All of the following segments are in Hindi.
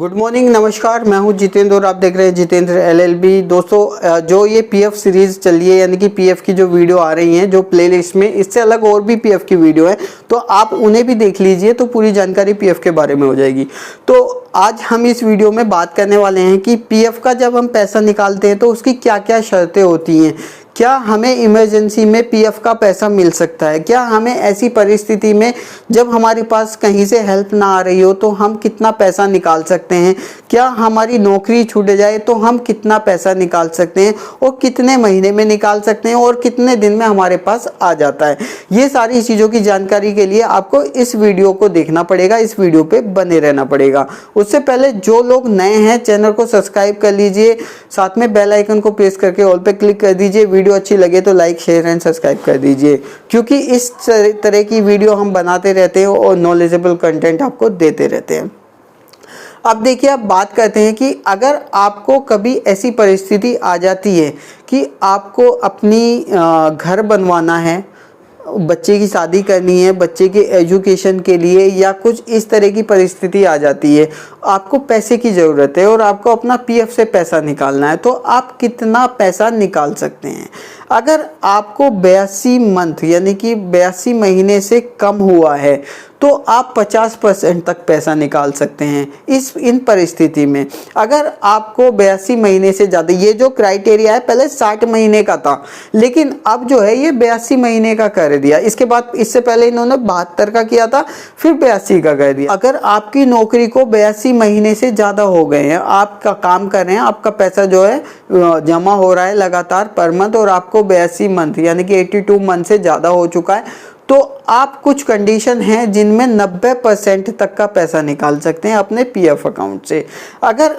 गुड मॉर्निंग, नमस्कार। मैं हूं जितेंद्र और आप देख रहे हैं जितेंद्र एलएलबी। दोस्तों, जो ये पीएफ सीरीज चली है यानी कि पीएफ की जो वीडियो आ रही हैं जो प्लेलिस्ट में, इससे अलग और भी पीएफ की वीडियो है, तो आप उन्हें भी देख लीजिए तो पूरी जानकारी पीएफ के बारे में हो जाएगी। तो आज हम इस वीडियो में बात करने वाले हैं कि पीएफ का जब हम पैसा निकालते हैं तो उसकी क्या क्या शर्तें होती हैं। क्या हमें इमरजेंसी में पीएफ का पैसा मिल सकता है? क्या हमें ऐसी परिस्थिति में जब हमारे पास कहीं से हेल्प ना आ रही हो तो हम कितना पैसा निकाल सकते हैं? क्या हमारी नौकरी छूट जाए तो हम कितना पैसा निकाल सकते हैं और कितने महीने में निकाल सकते हैं और कितने दिन में हमारे पास आ जाता है? ये सारी चीज़ों की जानकारी के लिए आपको इस वीडियो को देखना पड़ेगा, इस वीडियो पे बने रहना पड़ेगा। उससे पहले जो लोग नए हैं चैनल को सब्सक्राइब कर लीजिए, साथ में बेल आइकन को प्रेस करके ऑल पे क्लिक कर दीजिए। वीडियो अच्छी लगे तो लाइक शेयर एंड सब्सक्राइब कर दीजिए, क्योंकि इस तरह की वीडियो हम बनाते रहते हैं और नॉलेजेबल कंटेंट आपको देते रहते हैं। अब देखिए, अब बात करते हैं कि अगर आपको कभी ऐसी परिस्थिति आ जाती है कि आपको अपनी घर बनवाना है, बच्चे की शादी करनी है, बच्चे के एजुकेशन के लिए, या कुछ इस तरह की परिस्थिति आ जाती है, आपको पैसे की ज़रूरत है और आपको अपना पीएफ से पैसा निकालना है, तो आप कितना पैसा निकाल सकते हैं? अगर आपको 82 मंथ यानी कि 82 महीने से कम हुआ है तो आप 50% तक पैसा निकाल सकते हैं इन परिस्थिति में। अगर आपको 82 महीने से ज़्यादा, ये जो क्राइटेरिया है पहले 60 महीने का था, लेकिन अब जो है ये 82 महीने का कर दिया। इसके बाद, इससे पहले इन्होंने 72 का किया था, फिर 82 का कर दिया। अगर आपकी नौकरी को 82 महीने से ज़्यादा हो गए हैं, आपका काम कर रहे हैं, आपका पैसा जो है जमा हो रहा है लगातार पर मंथ, और आपको 82 मंथ यानी कि 82 मंथ से ज़्यादा हो चुका है, तो आप कुछ कंडीशन हैं जिनमें 90% तक का पैसा निकाल सकते हैं अपने पीएफ अकाउंट से। अगर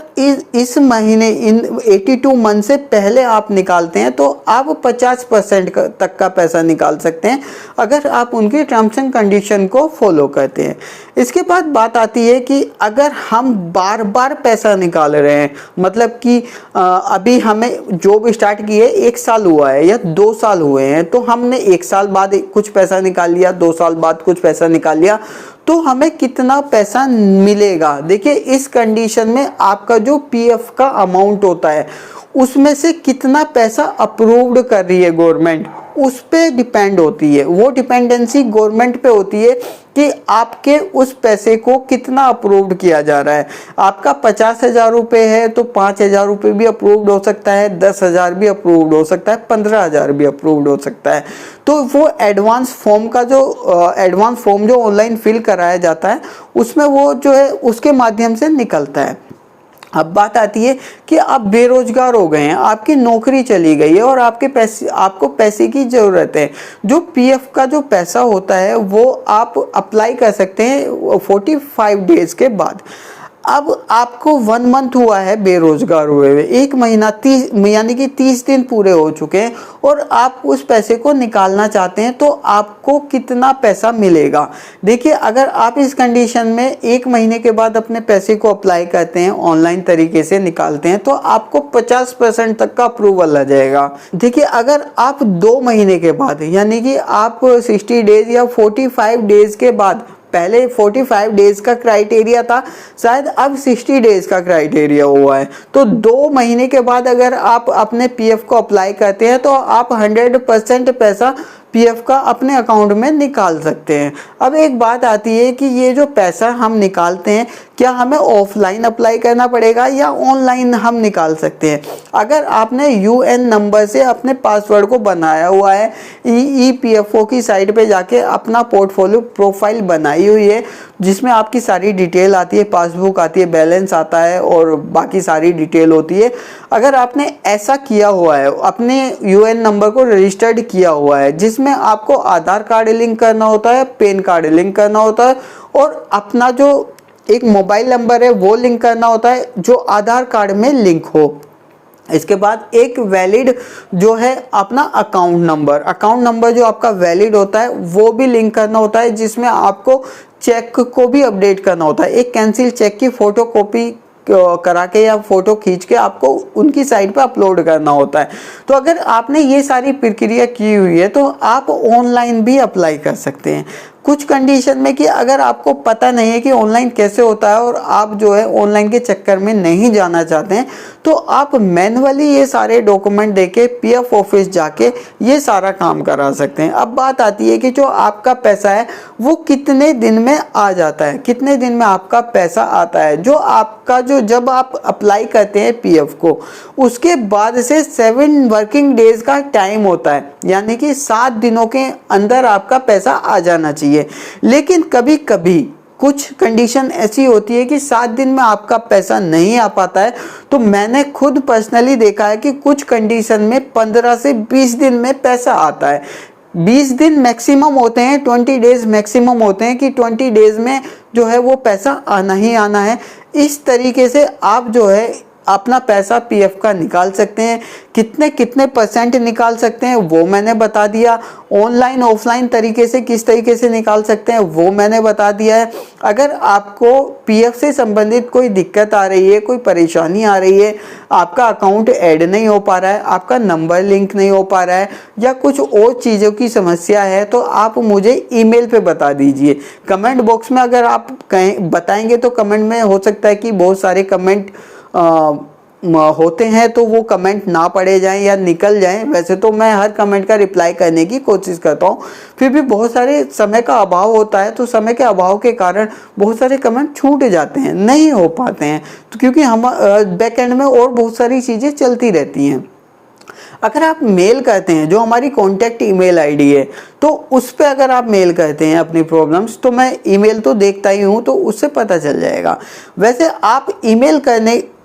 इस महीने इन 82 मंथ से पहले आप निकालते हैं तो आप 50% तक का पैसा निकाल सकते हैं, अगर आप उनकी टर्म्स एंड कंडीशन को फॉलो करते हैं। इसके बाद बात आती है कि अगर हम बार बार पैसा निकाल रहे हैं, मतलब कि अभी हमें जॉब स्टार्ट की है 1 साल हुआ है या 2 साल हुए हैं, तो हमने 1 साल बाद कुछ पैसा निकाल लिया, 2 साल बाद कुछ पैसा निकाल लिया, तो हमें कितना पैसा मिलेगा? देखिए, इस कंडीशन में आपका जो पीएफ का अमाउंट होता है उसमें से कितना पैसा अप्रूव्ड कर रही है गवर्नमेंट, उस पे डिपेंड होती है। वो डिपेंडेंसी गवर्नमेंट पे होती है कि आपके उस पैसे को कितना अप्रूव्ड किया जा रहा है। आपका 50,000 रुपये है तो 5,000 रुपये भी अप्रूव्ड हो सकता है, 10,000 भी अप्रूव्ड हो सकता है, 15,000 भी अप्रूव्ड हो सकता है। तो वो एडवांस फॉर्म का जो ऑनलाइन फिल कराया जाता है उसमें वो जो है उसके माध्यम से निकलता है। अब बात आती है कि आप बेरोजगार हो गए हैं, आपकी नौकरी चली गई है और आपको पैसे की ज़रूरत है। जो पीएफ का जो पैसा होता है वो आप अप्लाई कर सकते हैं 45 डेज के बाद। अब आपको 1 मंथ हुआ है बेरोजगार हुए हुए, 1 महीना 30 यानी कि 30 दिन पूरे हो चुके हैं और आप उस पैसे को निकालना चाहते हैं, तो आपको कितना पैसा मिलेगा? देखिए, अगर आप इस कंडीशन में 1 महीने के बाद अपने पैसे को अप्लाई करते हैं, ऑनलाइन तरीके से निकालते हैं, तो आपको 50% तक का अप्रूवल आ जाएगा। देखिए, अगर आप 2 महीने के बाद यानी कि आप 60 डेज या 45 डेज के बाद, पहले 45 डेज का क्राइटेरिया था, शायद अब 60 डेज का क्राइटेरिया हुआ है, तो 2 महीने के बाद अगर आप अपने पीएफ को अप्लाई करते हैं तो आप 100% पैसा पीएफ का अपने अकाउंट में निकाल सकते हैं। अब एक बात आती है कि ये जो पैसा हम निकालते हैं, क्या हमें ऑफलाइन अप्लाई करना पड़ेगा या ऑनलाइन हम निकाल सकते हैं? अगर आपने यूएन नंबर से अपने पासवर्ड को बनाया हुआ है, ईपीएफओ की साइट पे जाके अपना पोर्टफोलियो प्रोफाइल बनाई हुई है जिसमें आपकी सारी डिटेल आती है, पासबुक आती है, बैलेंस आता है और बाकी सारी डिटेल होती है। अगर आपने ऐसा किया हुआ है, अपने यूएन नंबर को रजिस्टर्ड किया हुआ है, जिसमें आपको आधार कार्ड लिंक करना होता है, पैन कार्ड लिंक करना होता है और अपना जो एक मोबाइल नंबर है वो लिंक करना होता है जो आधार कार्ड में लिंक हो। इसके बाद एक वैलिड जो है अपना अकाउंट नंबर जो आपका वैलिड होता है वो भी लिंक करना होता है, जिसमें आपको चेक को भी अपडेट करना होता है। एक कैंसिल चेक की फोटो कॉपी करा के या फोटो खींच के आपको उनकी साइट पे अपलोड करना होता है। तो अगर आपने ये सारी प्रक्रिया की हुई है तो आप ऑनलाइन भी अप्लाई कर सकते हैं। कुछ कंडीशन में कि अगर आपको पता नहीं है कि ऑनलाइन कैसे होता है और आप जो है ऑनलाइन के चक्कर में नहीं जाना चाहते हैं, तो आप मैन्युअली ये सारे डॉक्यूमेंट देके पीएफ ऑफिस जाके ये सारा काम करा सकते हैं। अब बात आती है कि जो आपका पैसा है वो कितने दिन में आ जाता है, कितने दिन में आपका पैसा आता है। जो आपका जो जब आप अप्लाई करते हैं पीएफ को, उसके बाद से 7 वर्किंग डेज का टाइम होता है, यानी कि 7 दिनों के अंदर आपका पैसा आ जाना चाहिए। लेकिन कभी कभी कुछ कंडीशन ऐसी होती है कि 7 दिन में आपका पैसा नहीं आ पाता है। तो मैंने खुद पर्सनली देखा है कि कुछ कंडीशन में 15 से 20 दिन में पैसा आता है। 20 दिन मैक्सिमम होते हैं, 20 डेज मैक्सिमम होते हैं कि 20 डेज में जो है वो पैसा आना ही आना है। इस तरीके से आप जो है अपना पैसा पीएफ का निकाल सकते हैं। कितने कितने % निकाल सकते हैं वो मैंने बता दिया। ऑनलाइन ऑफलाइन तरीके से किस तरीके से निकाल सकते हैं वो मैंने बता दिया है। अगर आपको पीएफ से संबंधित कोई दिक्कत आ रही है, कोई परेशानी आ रही है, आपका अकाउंट ऐड नहीं हो पा रहा है, आपका नंबर लिंक नहीं हो पा रहा है, या कुछ और चीज़ों की समस्या है, तो आप मुझे ईमेल पे बता दीजिए। कमेंट बॉक्स में अगर आप कहें बताएंगे तो कमेंट में हो सकता है कि बहुत सारे कमेंट होते हैं तो वो कमेंट ना पढ़े जाएं या निकल जाएं। वैसे तो मैं हर कमेंट का रिप्लाई करने की कोशिश करता हूं, फिर भी बहुत सारे समय का अभाव होता है, तो समय के अभाव के कारण बहुत सारे कमेंट छूट जाते हैं, नहीं हो पाते हैं। तो क्योंकि हम बैक एंड में और बहुत सारी चीज़ें चलती रहती हैं। अगर आप मेल करते हैं, जो हमारी कॉन्टैक्ट ईमेल आईडी है, तो उस पर अगर आप मेल करते हैं अपनी प्रॉब्लम्स, तो मैं ईमेल तो देखता ही हूँ, तो उससे पता चल जाएगा। वैसे आप ईमेल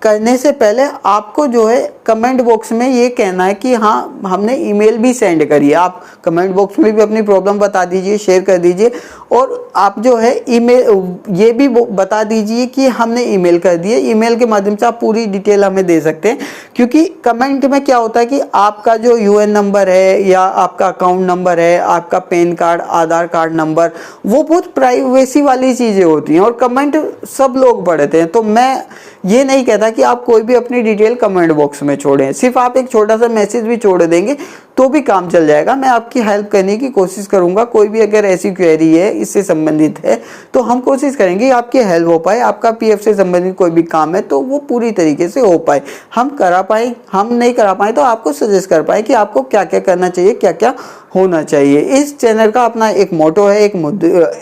करने से पहले आपको जो है कमेंट बॉक्स में ये कहना है कि हाँ हमने ईमेल भी सेंड करी है। आप कमेंट बॉक्स में भी अपनी प्रॉब्लम बता दीजिए, शेयर कर दीजिए, और आप जो है ईमेल ये भी बता दीजिए कि हमने ईमेल कर दी है। ईमेल के माध्यम से आप पूरी डिटेल हमें दे सकते हैं, क्योंकि कमेंट में क्या होता है कि आपका जो यूएन नंबर है या आपका अकाउंट नंबर है, आपका पैन कार्ड, आधार कार्ड नंबर, वो बहुत प्राइवेसी वाली चीज़ें होती हैं और कमेंट सब लोग पढ़ते हैं। तो मैं ये नहीं कहता कि आप कोई भी अपनी डिटेल कमेंट बॉक्स में छोड़ें, सिर्फ आप एक छोटा सा मैसेज भी छोड़ देंगे तो भी काम चल जाएगा। मैं आपकी हेल्प करने की कोशिश करूंगा। कोई भी अगर ऐसी क्वेरी है, इससे संबंधित है, तो हम कोशिश करेंगे आपकी हेल्प हो पाए। आपका पीएफ से संबंधित कोई भी काम है तो वो पूरी तरीके से हो पाए, हम करा पाए। हम नहीं करा पाए तो आपको सजेस्ट कर पाए कि आपको क्या क्या करना चाहिए, क्या क्या होना चाहिए। इस चैनल का अपना एक मोटो है,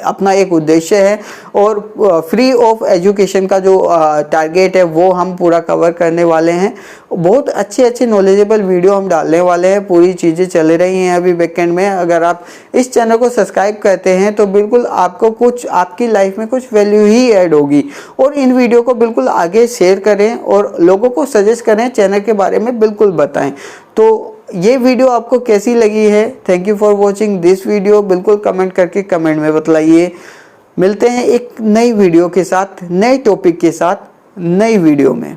अपना एक उद्देश्य है, और फ्री ऑफ एजुकेशन का जो टारगेट है वो हम पूरा कवर करने वाले हैं। बहुत अच्छे नॉलेजेबल वीडियो हम डालने वाले हैं। पूरी चीज़ें चल रही हैं अभी बैकएंड में। अगर आप इस चैनल को सब्सक्राइब करते हैं तो बिल्कुल आपको कुछ, आपकी लाइफ में कुछ वैल्यू ही ऐड होगी। और इन वीडियो को बिल्कुल आगे शेयर करें और लोगों को सजेस्ट करें, चैनल के बारे में बिल्कुल बताएं। तो ये वीडियो आपको कैसी लगी है? Thank you for watching this video. बिल्कुल कमेंट करके कमेंट में बतलाइए। मिलते हैं एक नई वीडियो के साथ, नए टॉपिक के साथ, नई वीडियो में।